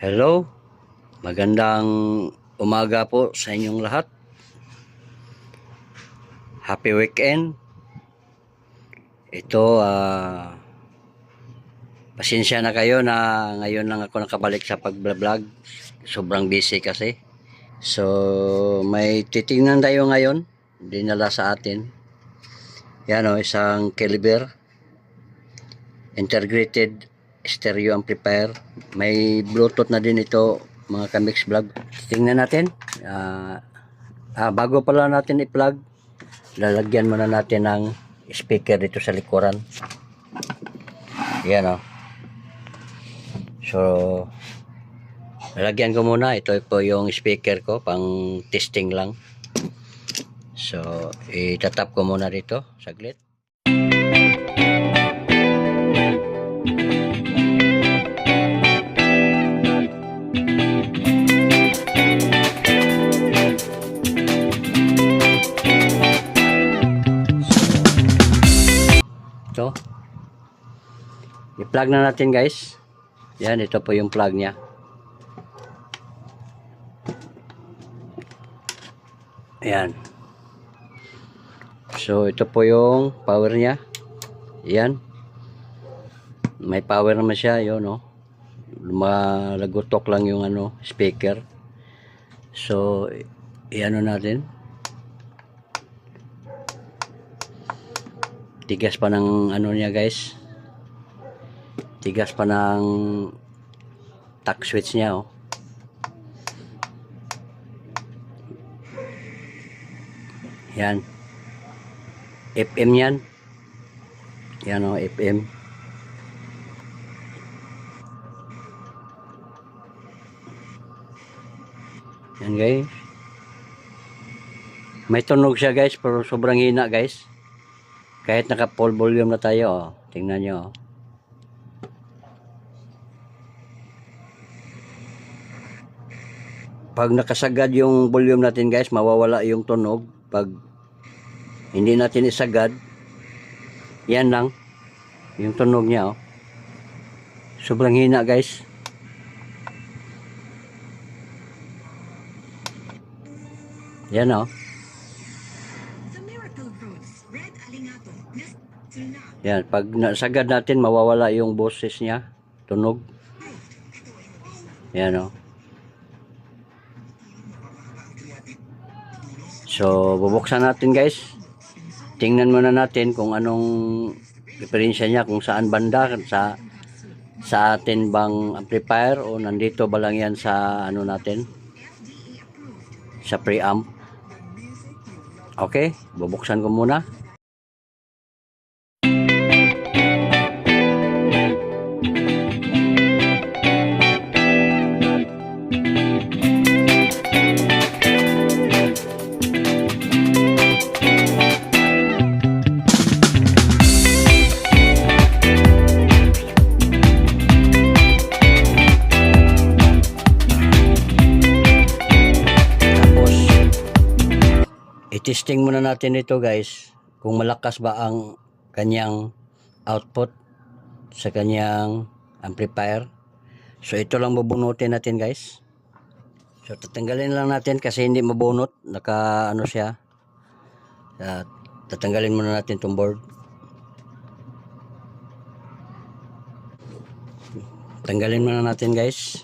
Hello, magandang umaga po sa inyong lahat. Happy weekend. Ito, pasensya na kayo na ngayon lang ako nakabalik sa pag-vlog. Sobrang busy kasi. So, may titingnan tayo ngayon. Dinala sa atin. Yan o, isang caliber. Integrated stereo amplifier. May Bluetooth na din ito, mga Kamix Vlog. Tingnan natin. Bago pala natin i-plug, lalagyan muna natin ng speaker dito sa likuran. Yan o. So, lalagyan ko muna. Ito po yung speaker ko, pang testing lang. So, itatap ko muna dito, saglit. Ito. I-plug na natin, guys. Yan, ito po yung plug niya. Ayan. So, ito po yung power niya. Ayan. May power naman siya, yun, no? Malagutok lang yung speaker. So, i-ano natin. Tigas pa ng niya, guys. Tigas pa ng tack switch niya, oh. Yan. FM yan. Yan, oh, FM. Yan, guys. May tunog siya, guys, pero sobrang hina, guys. Kahit naka full volume na tayo, oh. Tingnan nyo, oh. Pag nakasagad yung volume natin, guys, mawawala yung tunog. Pag hindi natin isagad, yan lang yung tunog niya, oh. Sobrang hina, guys. Yan, oh. Yan, pag nasagad natin, mawawala yung boses niya, tunog. Yan, oh. So, bubuksan natin, guys. Tingnan muna natin kung anong diferensya niya, kung saan banda, sa atin bang amplifier o nandito ba lang yan sa natin, sa preamp. Okay, bubuksan ko muna. I-testing muna natin ito, guys, kung malakas ba ang kanyang output sa kanyang amplifier. So ito lang bubunutin natin, guys. So tatanggalin lang natin kasi hindi mabunot, naka siya. Tatanggalin muna natin itong board. Tanggalin muna natin, guys.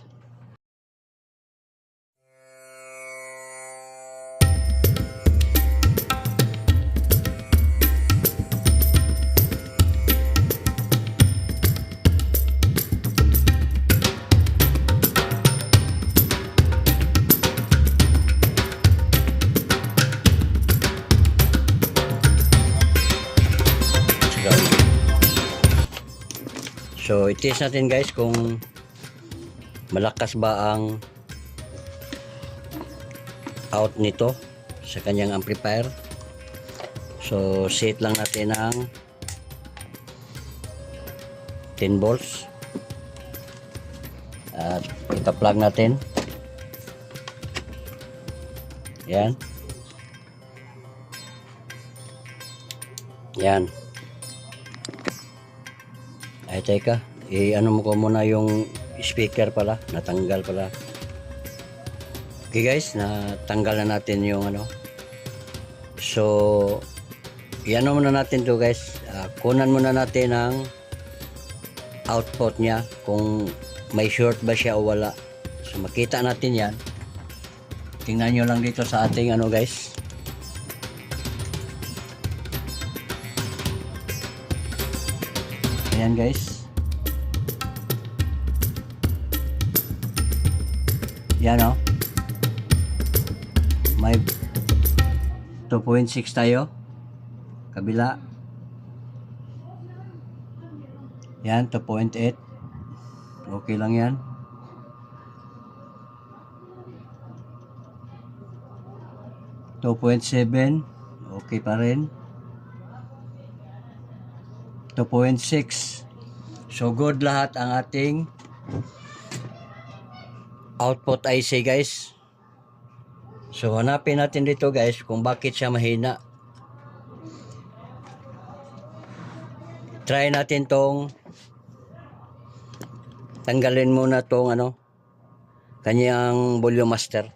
So, i-test natin, guys, kung malakas ba ang out nito sa kanyang amplifier. So, set lang natin ng 10 volts. At ita-plug natin. Yan. Yan. Ay, teka. I-ano mo ko muna yung speaker pala, natanggal pala. Okay guys, natanggal na natin yung ano. So, yan muna natin to guys. Kunan muna natin ang output niya kung may short ba siya o wala. So, makita natin yan. Tingnan nyo lang dito sa ating ano guys. Ayan guys. Yan o. May 2.6 tayo. Kabila. Yan, 2.8. Okay lang yan. $2.7. Okay pa rin. 2.6. So good lahat ang ating output IC guys. So hanapin natin dito guys kung bakit siya mahina. Try natin tong tanggalin muna tong ano kanyang volume master.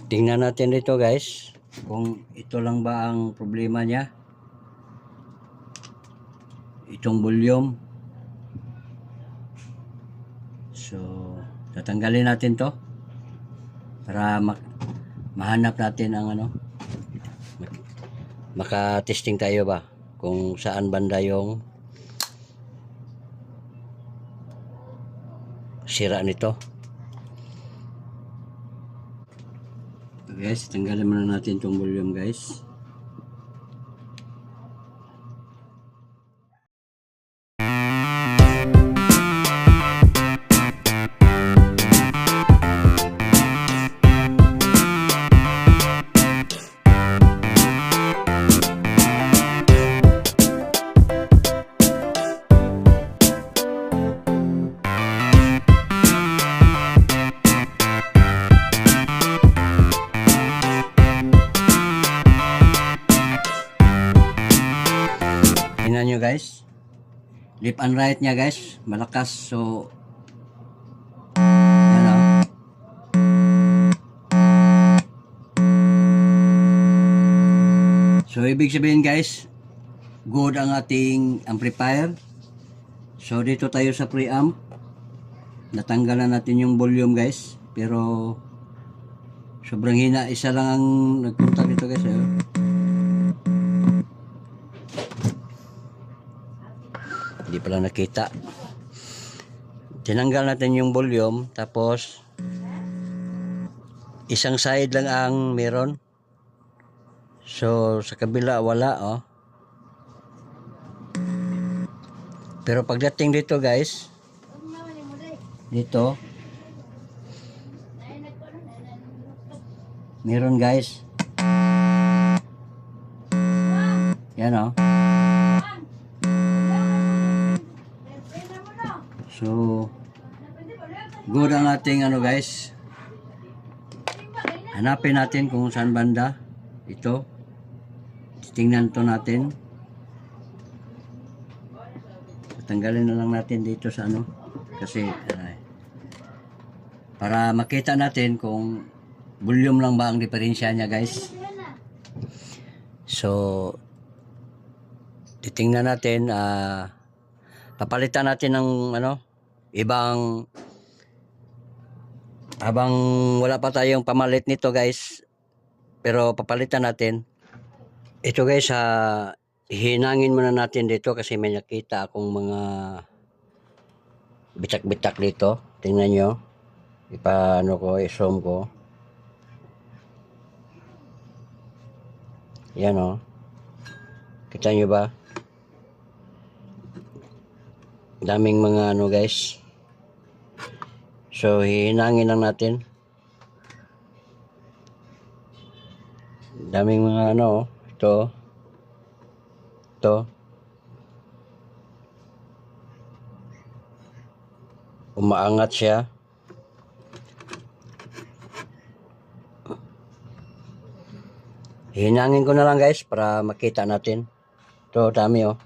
Tingnan natin dito guys kung ito lang ba ang problema niya, itong volume. So tatanggalin natin to para mahanap natin ang ano, maka-testing tayo ba kung saan banda yung sira nito. Guys, tanggalin muna natin itong volume guys. Tingnan nyo guys, left and right nya guys, malakas. So yan o. So ibig sabihin guys, good ang ating amplifier. So dito tayo sa preamp, natanggalan natin yung volume guys, pero sobrang hina. Isa lang ang nagpunta dito guys. Hindi pala nakita. Tinanggal natin yung volume, tapos isang side lang ang meron. So sa kabila wala oh. Pero pagdating dito guys, dito meron guys. Yan oh. So good ang ating ano guys. Hanapin natin kung saan banda ito. Tingnan to natin. Tanggalin na lang natin dito sa ano kasi para makita natin kung volume lang ba ang diferensya niya guys. So titingnan natin, papalitan natin ng ano ibang, habang wala pa tayong pamalit nito guys, pero papalitan natin ito guys. Hinangin muna natin dito kasi may nakita akong mga bitak-bitak dito. Tingnan nyo, ipaano ko, i-zoom ko. Yan o, kita nyo ba? Daming mga ano guys. So hinangin lang natin. Daming mga ano, ito. Umaangat siya. Hinangin ko na lang guys para makita natin. Ito, dami oh.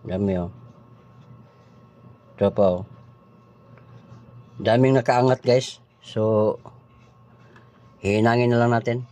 Dami oh. Ito pa oh. Daming nakaangat guys. So, hinangin na lang natin.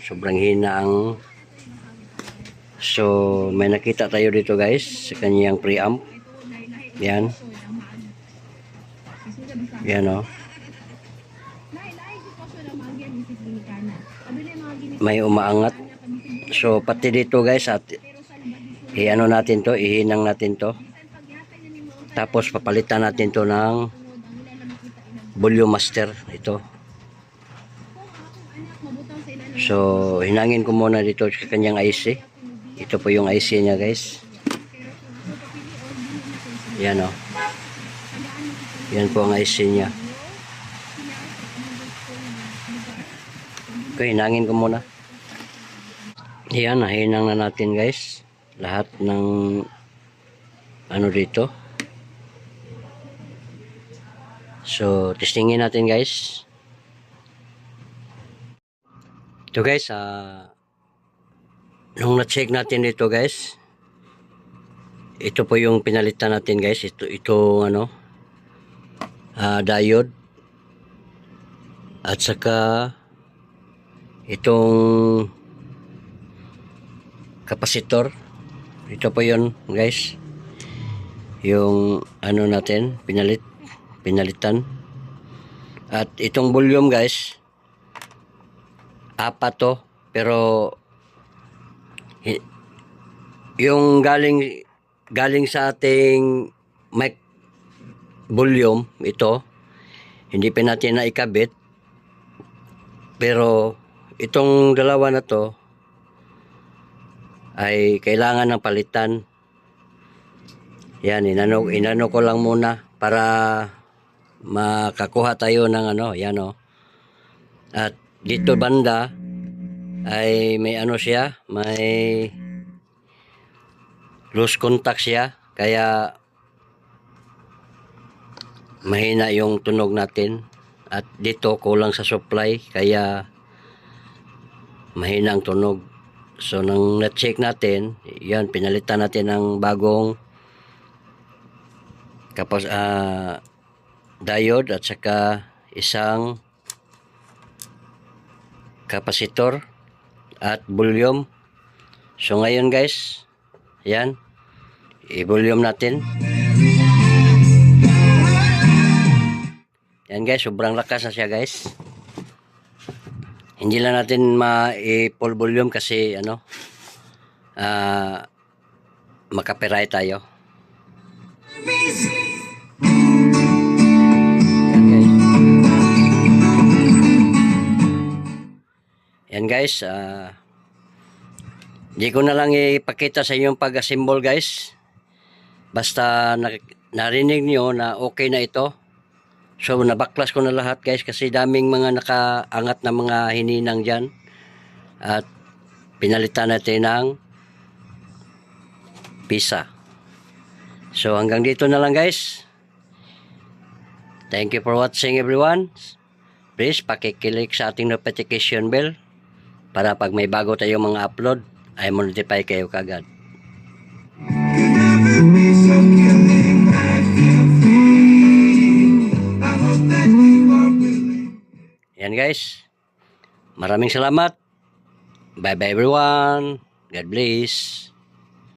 Sobrang hina ang so may nakita tayo dito guys sa kanyang preamp. Yan. Yan o. May umaangat. So pati dito guys at i-ano natin to, ihinang natin to. Tapos papalitan natin to ng volume master ito. So, hinangin ko muna dito sa kanyang IC. Ito po yung IC niya guys. Yan o. Yan po ang IC niya. Okay, hinangin ko muna. Yan, nahinang na natin guys. Lahat ng ano dito. So, testingin natin guys. Ito guys, nung na-check natin dito guys, ito po yung pinalitan natin guys. Ito ano, diode. At saka, itong kapasitor. Ito po yun guys. Yung ano natin, pinalitan. At itong volume guys, apat to, pero yung galing sa ating mic volume ito hindi pa natin na ikabit, pero itong dalawa na to ay kailangan ng palitan. Yan, inano ko lang muna para makakuha tayo ng ano, yan o. At dito banda ay may ano siya, may loose contact siya, kaya mahina yung tunog natin. At dito kulang sa supply, kaya mahina ang tunog. So nang na-check natin, yan, pinalitan natin ng bagong diode at saka isang kapasitor at volume. So ngayon guys, yan, i-volume natin. Yan guys, sobrang lakas na siya guys. Hindi lang natin ma-full volume kasi ano, makapiray tayo. Yan guys, di ko na lang ipakita sa inyo yung pag-assemble guys. Basta narinig nyo na okay na ito. So nabaklas ko na lahat guys kasi daming mga nakaangat na mga hininang dyan. at pinalitan natin ng pisa. So hanggang dito na lang guys. Thank you for watching everyone. Please pakiclick sa ating notification bell para pag may bago tayong mga upload ay notify kayo kagad. Yan guys. Maraming salamat. Bye bye everyone. God bless.